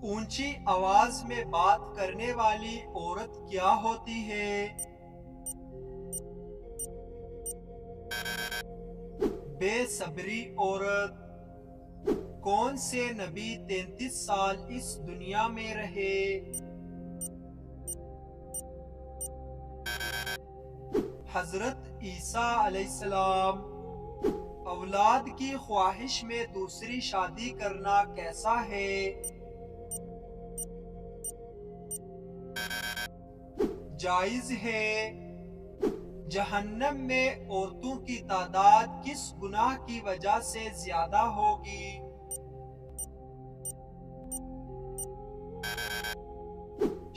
اونچی آواز میں بات کرنے والی عورت کیا ہوتی ہے؟ بے صبری عورت۔ کون سے نبی 33 سال اس دنیا میں رہے؟ حضرت عیسیٰ علیہ السلام۔ اولاد کی خواہش میں دوسری شادی کرنا کیسا ہے؟ جائز ہے۔ جہنم میں عورتوں کی تعداد کس گناہ کی وجہ سے زیادہ ہوگی؟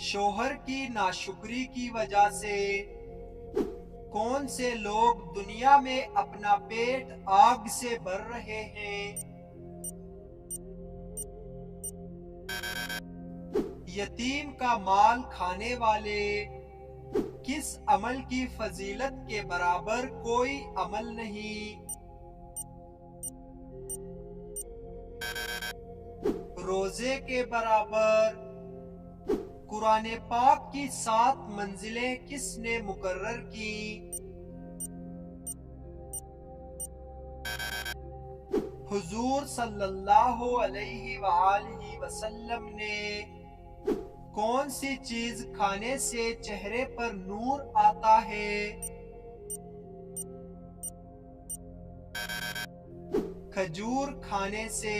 شوہر کی ناشکری کی وجہ سے۔ کون سے لوگ دنیا میں اپنا پیٹ آگ سے بھر رہے ہیں؟ یتیم کا مال کھانے والے۔ کس عمل کی فضیلت کے برابر کوئی عمل نہیں؟ روزے کے برابر۔ قرآن پاک کی 7 منزلیں کس نے مقرر کی؟ حضور صلی اللہ علیہ وآلہ وسلم نے۔ کون سی چیز کھانے سے چہرے پر نور آتا ہے؟ کھجور کھانے سے۔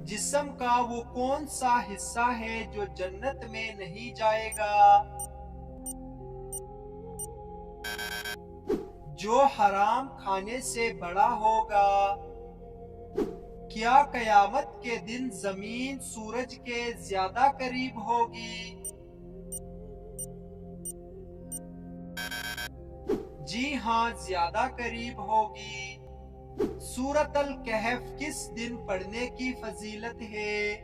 جسم کا وہ کون سا حصہ ہے جو جنت میں نہیں جائے گا؟ جو حرام کھانے سے بڑا ہوگا۔ کیا قیامت کے دن زمین سورج کے زیادہ قریب ہوگی؟ جی ہاں، زیادہ قریب ہوگی۔ سورۃ الکہف کس دن پڑھنے کی فضیلت ہے؟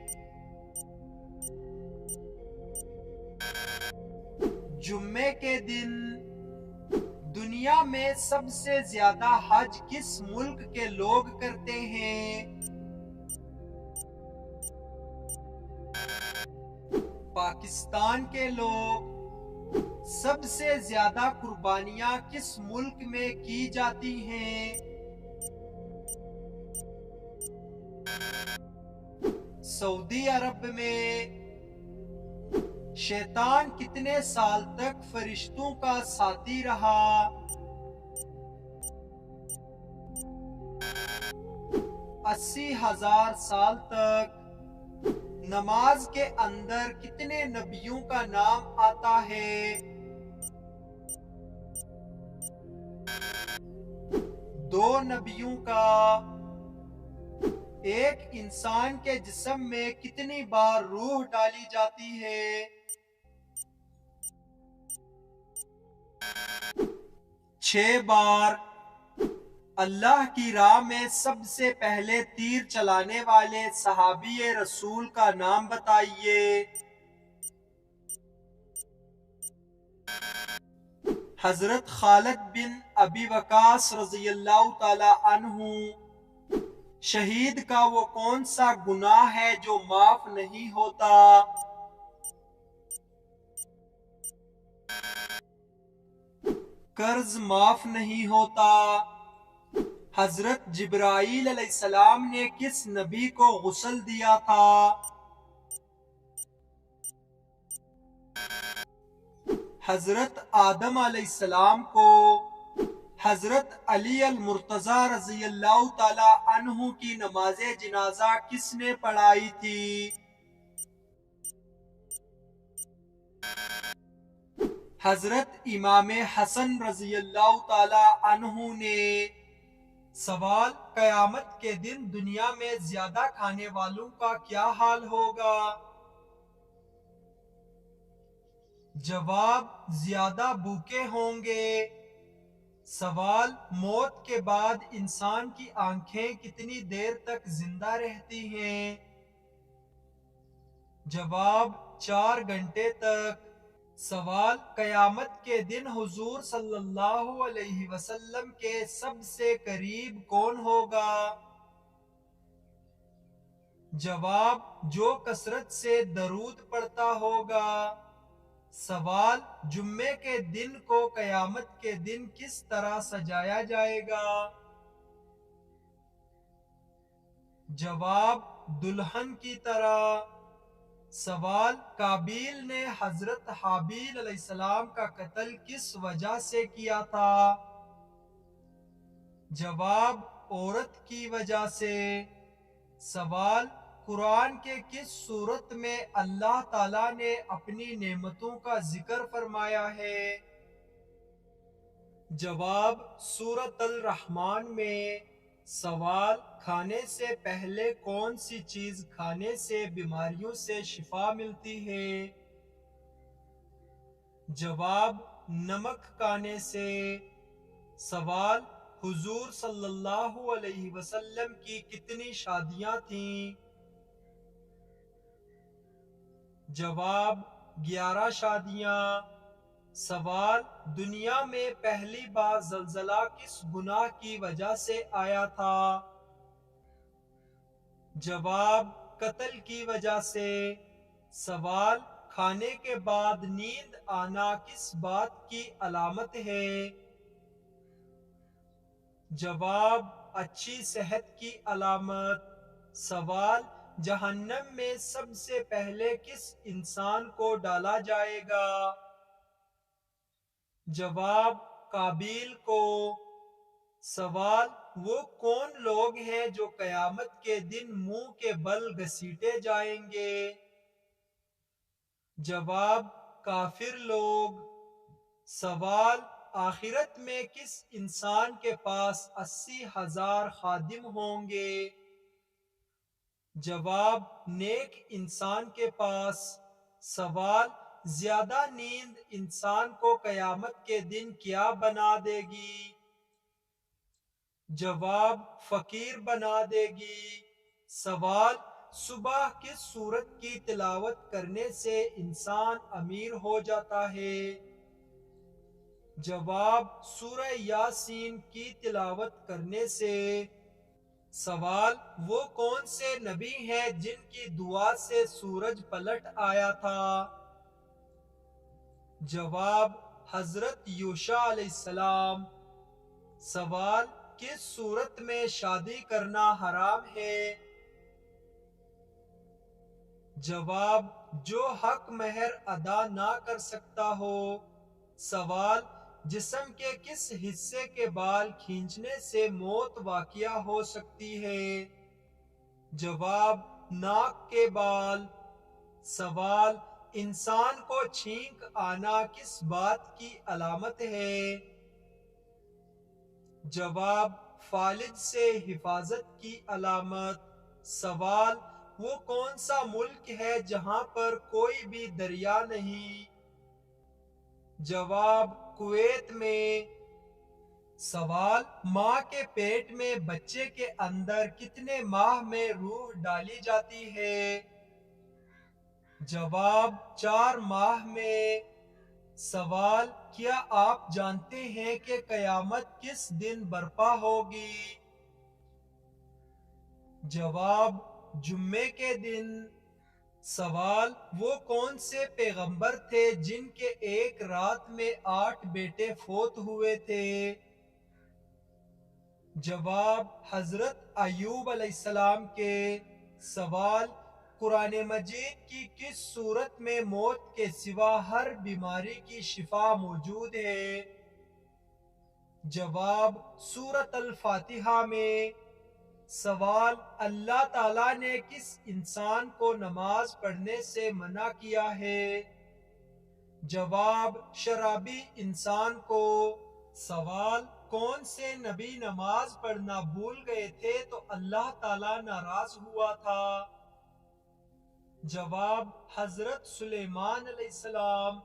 جمعے کے دن۔ دنیا میں سب سے زیادہ حج کس ملک کے لوگ کرتے ہیں؟ پاکستان کے لوگ۔ سب سے زیادہ قربانیاں کس ملک میں کی جاتی ہیں؟ سعودی عرب میں۔ شیطان کتنے سال تک فرشتوں کا ساتھی رہا؟ 80,000 سال تک۔ نماز کے اندر کتنے نبیوں کا نام آتا ہے؟ 2 نبیوں کا۔ ایک انسان کے جسم میں کتنی بار روح ڈالی جاتی ہے؟ 6 بار۔ اللہ کی راہ میں سب سے پہلے تیر چلانے والے صحابی رسول کا نام بتائیے۔ حضرت خالد بن ابی وقاص رضی اللہ تعالی عنہ۔ شہید کا وہ کون سا گناہ ہے جو معاف نہیں ہوتا؟ قرض معاف نہیں ہوتا۔ حضرت جبرائیل علیہ السلام نے کس نبی کو غسل دیا تھا؟ حضرت آدم علیہ السلام کو۔ حضرت علی المرتضی رضی اللہ تعالی عنہ کی نماز جنازہ کس نے پڑھائی تھی؟ حضرت امام حسن رضی اللہ تعالی عنہ نے۔ سوال: قیامت کے دن دنیا میں زیادہ کھانے والوں کا کیا حال ہوگا؟ جواب: زیادہ بھوکے ہوں گے۔ سوال: موت کے بعد انسان کی آنکھیں کتنی دیر تک زندہ رہتی ہیں؟ جواب: 4 گھنٹے تک۔ سوال: قیامت کے دن حضور صلی اللہ علیہ وسلم کے سب سے قریب کون ہوگا؟ جواب جو کثرت سے درود پڑھتا ہوگا۔ سوال جمعے کے دن کو قیامت کے دن کس طرح سجایا جائے گا؟ جواب دلہن کی طرح۔ سوال قابیل نے حضرت حابیل علیہ السلام کا قتل کس وجہ سے کیا تھا؟ جواب عورت کی وجہ سے۔ سوال قرآن کے کس سورت میں اللہ تعالیٰ نے اپنی نعمتوں کا ذکر فرمایا ہے؟ جواب سورۃ الرحمن میں۔ سوال کھانے سے پہلے کون سی چیز کھانے سے بیماریوں سے شفا ملتی ہے؟ جواب نمک کھانے سے۔ سوال حضور صلی اللہ علیہ وسلم کی کتنی شادیاں تھیں؟ جواب 11 شادیاں۔ سوال دنیا میں پہلی بار زلزلہ کس گناہ کی وجہ سے آیا تھا؟ جواب قتل کی وجہ سے۔ سوال کھانے کے بعد نیند آنا کس بات کی علامت ہے؟ جواب اچھی صحت کی علامت۔ سوال جہنم میں سب سے پہلے کس انسان کو ڈالا جائے گا؟ جواب قابیل کو۔ سوال وہ کون لوگ ہیں جو قیامت کے دن منہ کے بل گھسیٹے جائیں گے؟ جواب کافر لوگ۔ سوال آخرت میں کس انسان کے پاس 80,000 خادم ہوں گے؟ جواب نیک انسان کے پاس۔ سوال زیادہ نیند انسان کو قیامت کے دن کیا بنا دے گی؟ جواب فقیر بنا دے گی۔ سوال صبح کس سورت کی تلاوت کرنے سے انسان امیر ہو جاتا ہے؟ جواب سورہ یاسین کی تلاوت کرنے سے۔ سوال وہ کون سے نبی ہیں جن کی دعا سے سورج پلٹ آیا تھا؟ جواب حضرت یوشع علیہ السلام۔ سوال کس صورت میں شادی کرنا حرام ہے؟ جواب جو حق مہر ادا نہ کر سکتا ہو۔ سوال جسم کے کس حصے کے بال کھینچنے سے موت واقع ہو سکتی ہے؟ جواب ناک کے بال۔ سوال انسان کو چھینک آنا کس بات کی علامت ہے؟ جواب فالج سے حفاظت کی علامت۔ سوال وہ کون سا ملک ہے جہاں پر کوئی بھی دریا نہیں؟ جواب کویت میں۔ سوال ماں کے پیٹ میں بچے کے اندر کتنے ماہ میں روح ڈالی جاتی ہے؟ جواب 4 ماہ میں۔ سوال کیا آپ جانتے ہیں کہ قیامت کس دن برپا ہوگی؟ جواب جمعے کے دن۔ سوال وہ کون سے پیغمبر تھے جن کے ایک رات میں 8 بیٹے فوت ہوئے تھے؟ جواب حضرت ایوب علیہ السلام کے۔ سوال قرآن مجید کی کس سورت میں موت کے سوا ہر بیماری کی شفا موجود ہے؟ جواب سورۃ الفاتحہ میں۔ سوال اللہ تعالیٰ نے کس انسان کو نماز پڑھنے سے منع کیا ہے؟ جواب شرابی انسان کو۔ سوال کون سے نبی نماز پڑھنا بھول گئے تھے تو اللہ تعالیٰ ناراض ہوا تھا؟ جواب حضرت سلیمان علیہ السلام۔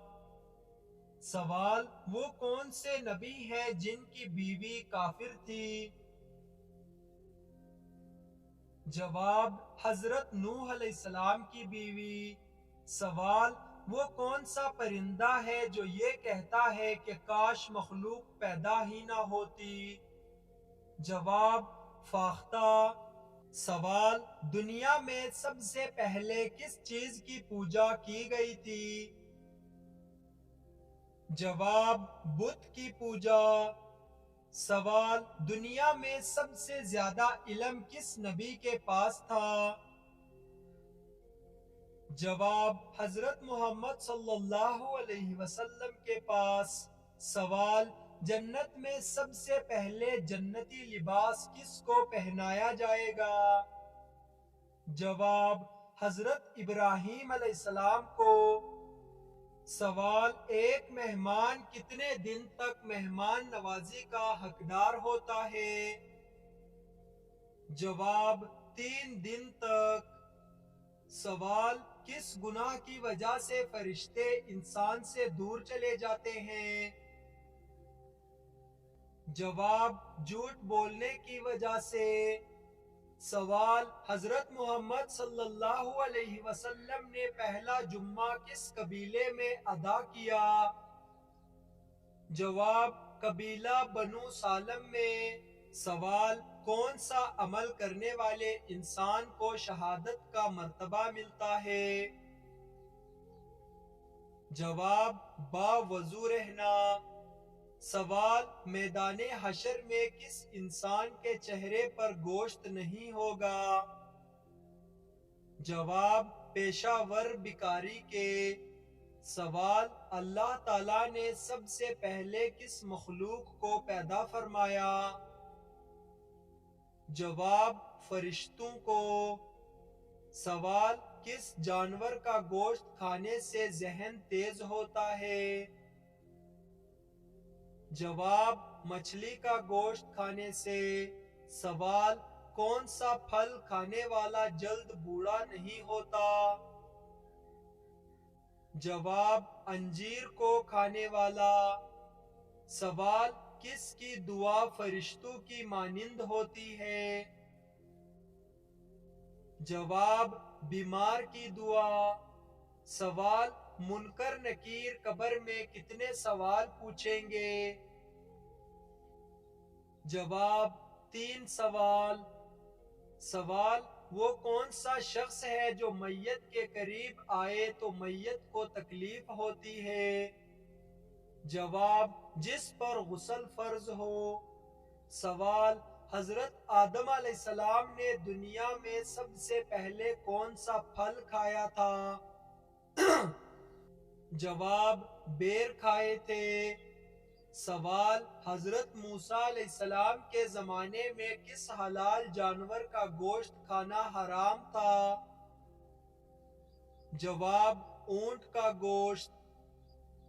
سوال وہ کون سے نبی ہیں جن کی بیوی کافر تھی؟ جواب حضرت نوح علیہ السلام کی بیوی۔ سوال وہ کون سا پرندہ ہے جو یہ کہتا ہے کہ کاش مخلوق پیدا ہی نہ ہوتی؟ جواب فاختہ۔ سوال: دنیا میں سب سے پہلے کس چیز کی پوجا کی گئی تھی؟ جواب: بت کی پوجا۔ سوال: دنیا میں سب سے زیادہ علم کس نبی کے پاس تھا؟ جواب: حضرت محمد صلی اللہ علیہ وسلم کے پاس۔ سوال: جنت میں سب سے پہلے جنتی لباس کس کو پہنایا جائے گا؟ جواب: حضرت ابراہیم علیہ السلام کو۔ سوال: ایک مہمان کتنے دن تک مہمان نوازی کا حقدار ہوتا ہے؟ جواب: 3 دن تک۔ سوال: کس گناہ کی وجہ سے فرشتے انسان سے دور چلے جاتے ہیں؟ جواب: جھوٹ بولنے کی وجہ سے۔ سوال: حضرت محمد صلی اللہ علیہ وسلم نے پہلا جمعہ کس قبیلے میں ادا کیا؟ جواب: قبیلہ بنو سالم میں۔ سوال: کون سا عمل کرنے والے انسان کو شہادت کا مرتبہ ملتا ہے؟ جواب: باوضو رہنا۔ سوال: میدان حشر میں کس انسان کے چہرے پر گوشت نہیں ہوگا؟ جواب: پیشہ ور بکاری کے۔ سوال: اللہ تعالیٰ نے سب سے پہلے کس مخلوق کو پیدا فرمایا؟ جواب: فرشتوں کو۔ سوال: کس جانور کا گوشت کھانے سے ذہن تیز ہوتا ہے؟ جواب: مچھلی کا گوشت کھانے سے۔ سوال: کون سا پھل کھانے والا جلد بوڑھا نہیں ہوتا؟ جواب: انجیر کو کھانے والا۔ سوال: کس کی دعا فرشتوں کی مانند ہوتی ہے؟ جواب: بیمار کی دعا۔ سوال: منکر نکیر قبر میں کتنے سوال پوچھیں گے؟ جواب: 3 سوال۔ سوال: وہ کون سا شخص ہے جو میت کے قریب آئے تو میت کو تکلیف ہوتی ہے؟ جواب: جس پر غسل فرض ہو۔ سوال: حضرت آدم علیہ السلام نے دنیا میں سب سے پہلے کون سا پھل کھایا تھا؟ جواب: بیر کھائے تھے۔ سوال: حضرت موسیٰ علیہ السلام کے زمانے میں کس حلال جانور کا گوشت کھانا حرام تھا؟ جواب: اونٹ کا گوشت۔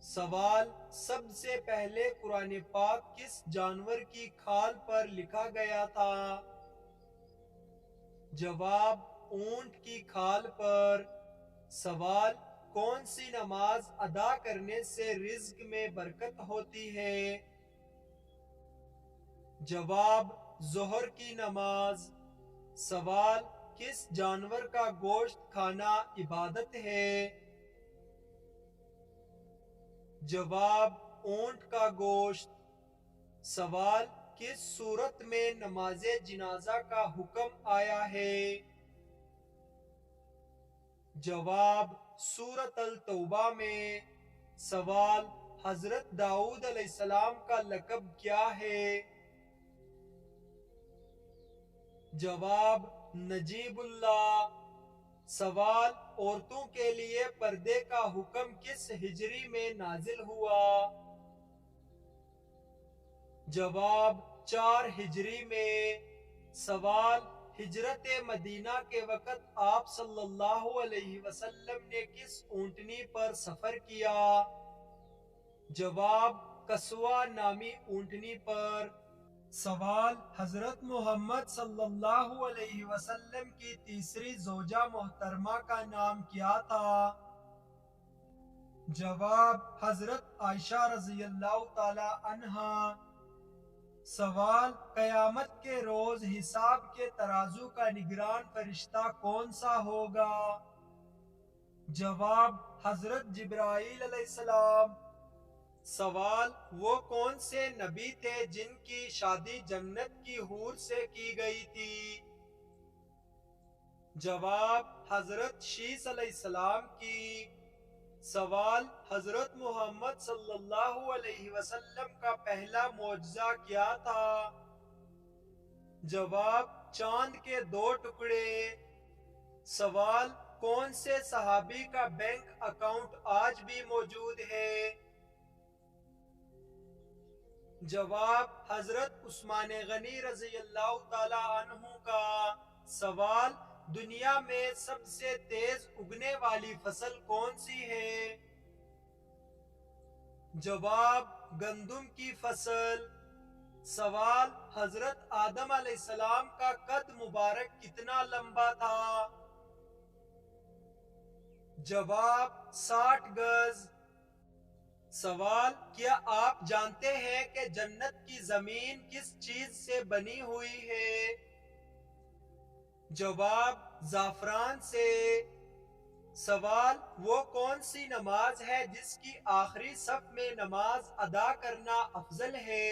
سوال: سب سے پہلے قرآن پاک کس جانور کی کھال پر لکھا گیا تھا؟ جواب: اونٹ کی کھال پر۔ سوال: کون سی نماز ادا کرنے سے رزق میں برکت ہوتی ہے؟ جواب: ظہر کی نماز۔ سوال: کس جانور کا گوشت کھانا عبادت ہے؟ جواب: اونٹ کا گوشت۔ سوال: کس صورت میں نماز جنازہ کا حکم آیا ہے؟ جواب: سورۃ التوبہ میں۔ سوال: حضرت داؤد علیہ السلام کا لقب کیا ہے؟ جواب: نجیب اللہ۔ سوال: عورتوں کے لیے پردے کا حکم کس ہجری میں نازل ہوا؟ جواب: 4 ہجری میں۔ سوال: ہجرت مدینہ کے وقت آپ صلی اللہ علیہ وسلم نے کس اونٹنی پر سفر کیا؟ جواب: قصوہ نامی اونٹنی پر۔ سوال: حضرت محمد صلی اللہ علیہ وسلم کی تیسری زوجہ محترمہ کا نام کیا تھا؟ جواب: حضرت عائشہ رضی اللہ تعالی عنہا۔ سوال: قیامت کے روز حساب کے ترازو کا نگران فرشتہ کون سا ہوگا؟ جواب: حضرت جبرائیل علیہ السلام۔ سوال: وہ کون سے نبی تھے جن کی شادی جنت کی حور سے کی گئی تھی؟ جواب حضرت شیس علیہ السلام کی۔ سوال حضرت محمد صلی اللہ علیہ وسلم کا پہلا معجزہ کیا تھا؟ جواب چاند کے 2 ٹکڑے۔ سوال کون سے صحابی کا بینک اکاؤنٹ آج بھی موجود ہے؟ جواب حضرت عثمان غنی رضی اللہ تعالی عنہ کا۔ سوال دنیا میں سب سے تیز اگنے والی فصل کون سی ہے؟ جواب گندم کی فصل۔ سوال حضرت آدم علیہ السلام کا قد مبارک کتنا لمبا تھا؟ جواب 60 گز۔ سوال کیا آپ جانتے ہیں کہ جنت کی زمین کس چیز سے بنی ہوئی ہے؟ جواب زعفران سے۔ سوال وہ کون سی نماز ہے جس کی آخری صف میں نماز ادا کرنا افضل ہے؟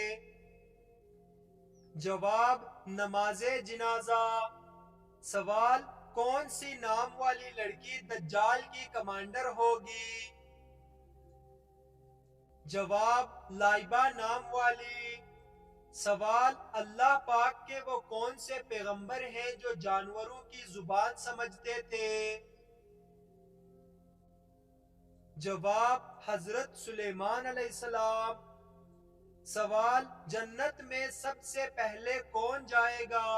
جواب نماز جنازہ۔ سوال کون سی نام والی لڑکی دجال کی کمانڈر ہوگی؟ جواب لائبہ نام والی۔ سوال اللہ پاک کے وہ کون سے پیغمبر ہیں جو جانوروں کی زبان سمجھتے تھے؟ جواب حضرت سلیمان علیہ السلام۔ سوال جنت میں سب سے پہلے کون جائے گا؟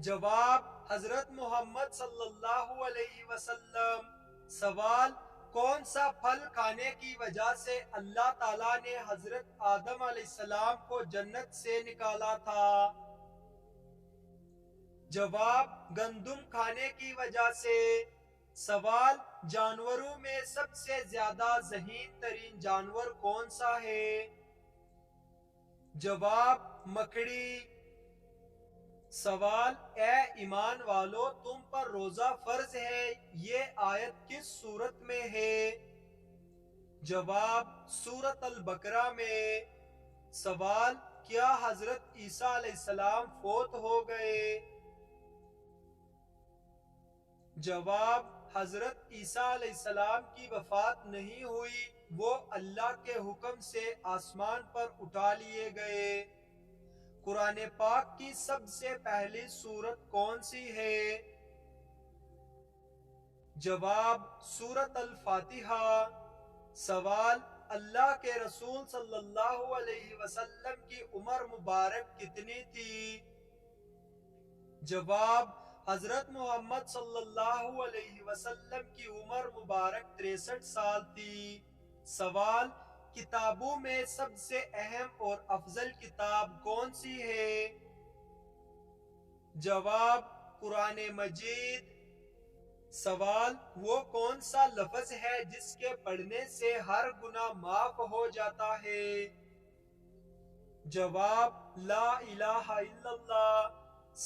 جواب حضرت محمد صلی اللہ علیہ وسلم۔ سوال کون سا پھل کھانے کی وجہ سے اللہ تعالیٰ نے حضرت آدم علیہ السلام کو جنت سے نکالا تھا؟ جواب گندم کھانے کی وجہ سے۔ سوال جانوروں میں سب سے زیادہ ذہین ترین جانور کون سا ہے؟ جواب مکڑی۔ سوال اے ایمان والو تم پر روزہ فرض ہے، یہ آیت کس سورت میں ہے؟ جواب سورت البقرہ میں۔ سوال کیا حضرت عیسیٰ علیہ السلام فوت ہو گئے؟ جواب حضرت عیسیٰ علیہ السلام کی وفات نہیں ہوئی، وہ اللہ کے حکم سے آسمان پر اٹھا لیے گئے۔ قرآن پاک کی سب سے پہلی سورت کون سی ہے؟ جواب سورت الفاتحہ۔ سوال اللہ کے رسول صلی اللہ علیہ وسلم کی عمر مبارک کتنی تھی؟ جواب حضرت محمد صلی اللہ علیہ وسلم کی عمر مبارک 63 سال تھی۔ سوال کتابوں میں سب سے اہم اور افضل کتاب کون سی ہے؟ جواب قرآن مجید۔ سوال وہ کون سا لفظ ہے جس کے پڑھنے سے ہر گناہ معاف ہو جاتا ہے؟ جواب لا الہ الا اللہ۔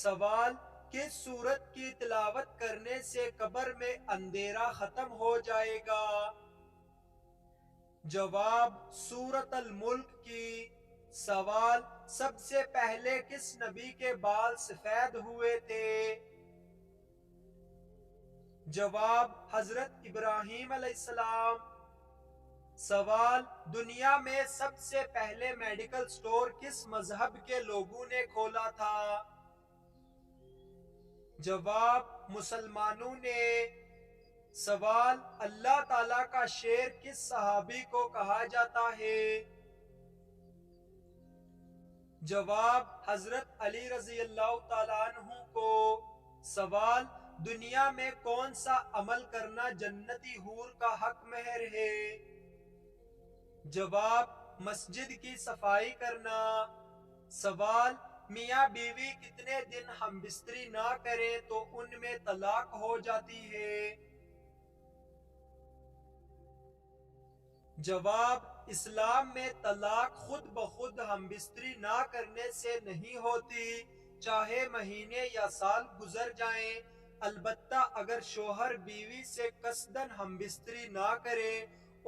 سوال کس سورت کی تلاوت کرنے سے قبر میں اندھیرا ختم ہو جائے گا؟ جواب سورت الملک کی۔ سوال سب سے پہلے کس نبی کے بال سفید ہوئے تھے؟ جواب حضرت ابراہیم علیہ السلام۔ سوال دنیا میں سب سے پہلے میڈیکل سٹور کس مذہب کے لوگوں نے کھولا تھا؟ جواب مسلمانوں نے۔ سوال اللہ تعالیٰ کا شیر کس صحابی کو کہا جاتا ہے؟ جواب حضرت علی رضی اللہ تعالیٰ عنہ کو۔ سوال دنیا میں کون سا عمل کرنا جنتی حور کا حق مہر ہے؟ جواب مسجد کی صفائی کرنا۔ سوال میاں بیوی کتنے دن ہم بستری نہ کریں تو ان میں طلاق ہو جاتی ہے؟ جواب اسلام میں طلاق خود بخود ہم بستری نہ کرنے سے نہیں ہوتی، چاہے مہینے یا سال گزر جائیں، البتہ اگر شوہر بیوی سے قصداً ہم بستری نہ کرے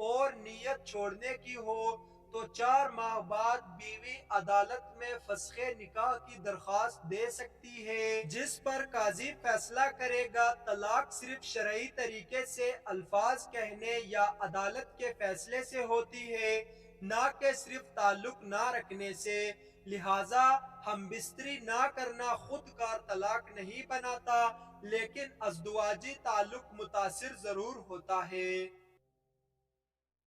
اور نیت چھوڑنے کی ہو تو 4 ماہ بعد بیوی عدالت میں فسخ نکاح کی درخواست دے سکتی ہے، جس پر قاضی فیصلہ کرے گا۔ طلاق صرف شرعی طریقے سے الفاظ کہنے یا عدالت کے فیصلے سے ہوتی ہے، نہ کہ صرف تعلق نہ رکھنے سے۔ لہٰذا ہم بستری نہ کرنا خود کار طلاق نہیں بناتا، لیکن ازدواجی تعلق متاثر ضرور ہوتا ہے۔